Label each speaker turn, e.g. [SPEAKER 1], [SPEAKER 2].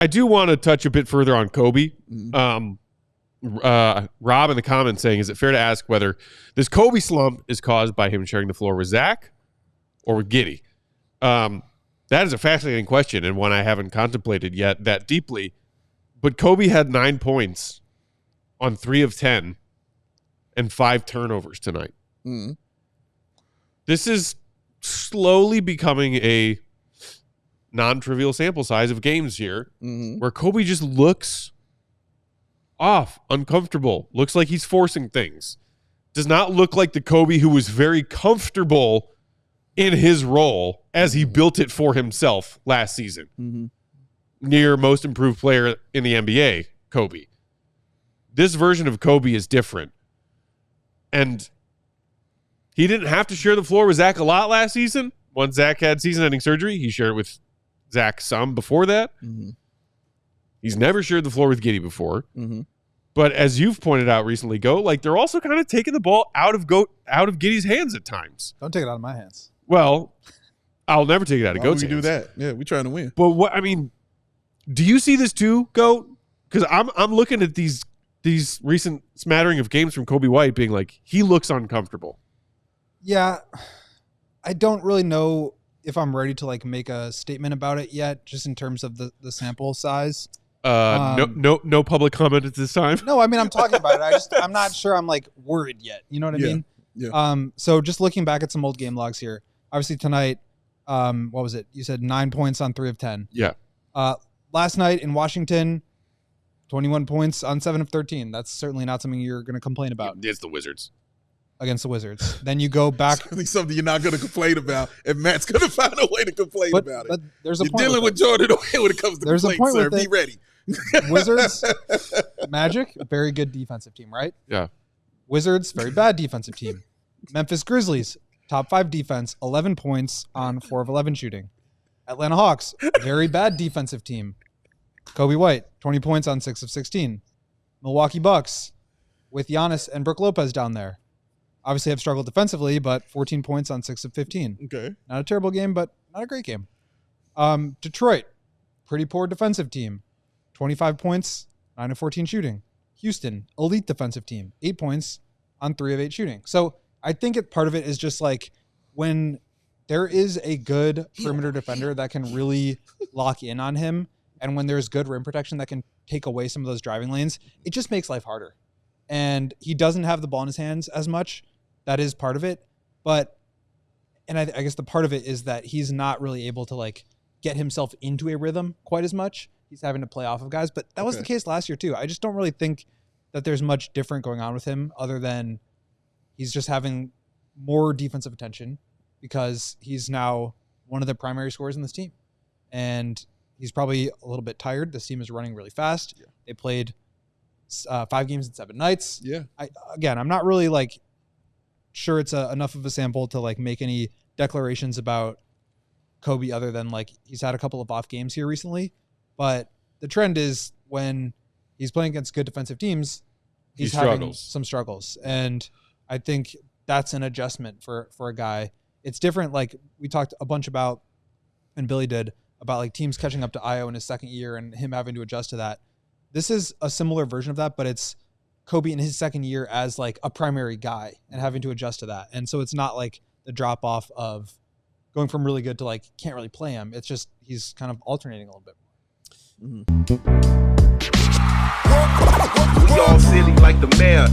[SPEAKER 1] I do want to touch a bit further on Coby. Rob in the comments saying, is it fair to ask whether this Coby slump is caused by him sharing the floor with Zach or with Giddey? That is a fascinating question and one I haven't contemplated yet that deeply. But Coby had 9 points on 3 of 10 and 5 turnovers tonight.
[SPEAKER 2] Mm-hmm.
[SPEAKER 1] This is slowly becoming a non-trivial sample size of games here where Coby just looks off, uncomfortable, looks like he's forcing things. Does not look like the Coby who was very comfortable in his role as he built it for himself last season. Near most improved player in the NBA, Coby. This version of Coby is different. And he didn't have to share the floor with Zach a lot last season. Once Zach had season-ending surgery, he shared it with Zach some before that. He's never shared the floor with Giddey before. But as you've pointed out recently, like they're also kind of taking the ball out of Giddey's hands at times.
[SPEAKER 3] Don't take it out of my hands.
[SPEAKER 1] Well, I'll never take it out of Goat's hands.
[SPEAKER 2] We do that. Yeah, we're trying to win.
[SPEAKER 1] But what I mean, do you see this too, Goat? Because I'm looking at these recent smattering of games from Coby White being like, he looks uncomfortable.
[SPEAKER 3] Yeah, I don't really know if I'm ready to like make a statement about it yet, just in terms of the sample size.
[SPEAKER 1] No public comment at this time.
[SPEAKER 3] No, I mean, I'm talking about it. I'm not sure I'm like worried yet. You know what I mean?
[SPEAKER 2] Yeah.
[SPEAKER 3] So just looking back at some old game logs here, obviously tonight, what was it? You said 9 points on 3 of 10.
[SPEAKER 1] Yeah.
[SPEAKER 3] Last night in Washington, 21 points on 7 of 13. That's certainly not something you're going to complain about.
[SPEAKER 1] It's the Wizards.
[SPEAKER 3] Against the Wizards. Then you go back.
[SPEAKER 2] Something you're not going to complain about, and Matt's going to find a way to complain about it.
[SPEAKER 3] But there's a
[SPEAKER 2] You're
[SPEAKER 3] point
[SPEAKER 2] dealing with Jordan when it comes to
[SPEAKER 3] there's
[SPEAKER 2] complaints,
[SPEAKER 3] a point
[SPEAKER 2] sir.
[SPEAKER 3] with
[SPEAKER 2] Be ready.
[SPEAKER 3] Wizards, Magic, very good defensive team, right?
[SPEAKER 1] Yeah.
[SPEAKER 3] Wizards, very bad defensive team. Memphis Grizzlies, top 5 defense, 11 points on 4 of 11 shooting. Atlanta Hawks, very bad defensive team. Coby White, 20 points on 6 of 16. Milwaukee Bucks, with Giannis and Brook Lopez down there. Obviously have struggled defensively, but 14 points on 6 of 15.
[SPEAKER 2] Okay.
[SPEAKER 3] Not a terrible game, but not a great game. Detroit, pretty poor defensive team. 25 points, 9 of 14 shooting. Houston, elite defensive team. 8 points on 3 of 8 shooting. So I think part of it is just like when there is a good perimeter defender that can really lock in on him, and when there's good rim protection that can take away some of those driving lanes, it just makes life harder. And he doesn't have the ball in his hands as much. That is part of it. But, and I guess the part of it is that he's not really able to like get himself into a rhythm quite as much. He's having to play off of guys, but that was the case last year too. I just don't really think that there's much different going on with him other than he's just having more defensive attention because he's now one of the primary scorers in this team. And he's probably a little bit tired. This team is running really fast. Yeah. They played 5 games in 7 nights.
[SPEAKER 2] Yeah.
[SPEAKER 3] I'm not really like sure it's enough of a sample to like make any declarations about Coby other than like he's had a couple of off games here recently. But the trend is when he's playing against good defensive teams, he's having some struggles. And I think that's an adjustment for a guy. It's different. Like we talked a bunch about, and Billy did, about like teams catching up to Io in his second year and him having to adjust to that. This is a similar version of that, but it's Coby in his second year as like a primary guy and having to adjust to that. And so it's not like the drop off of going from really good to like can't really play him. It's just he's kind of alternating a little bit more.
[SPEAKER 4] We all silly like the mayor.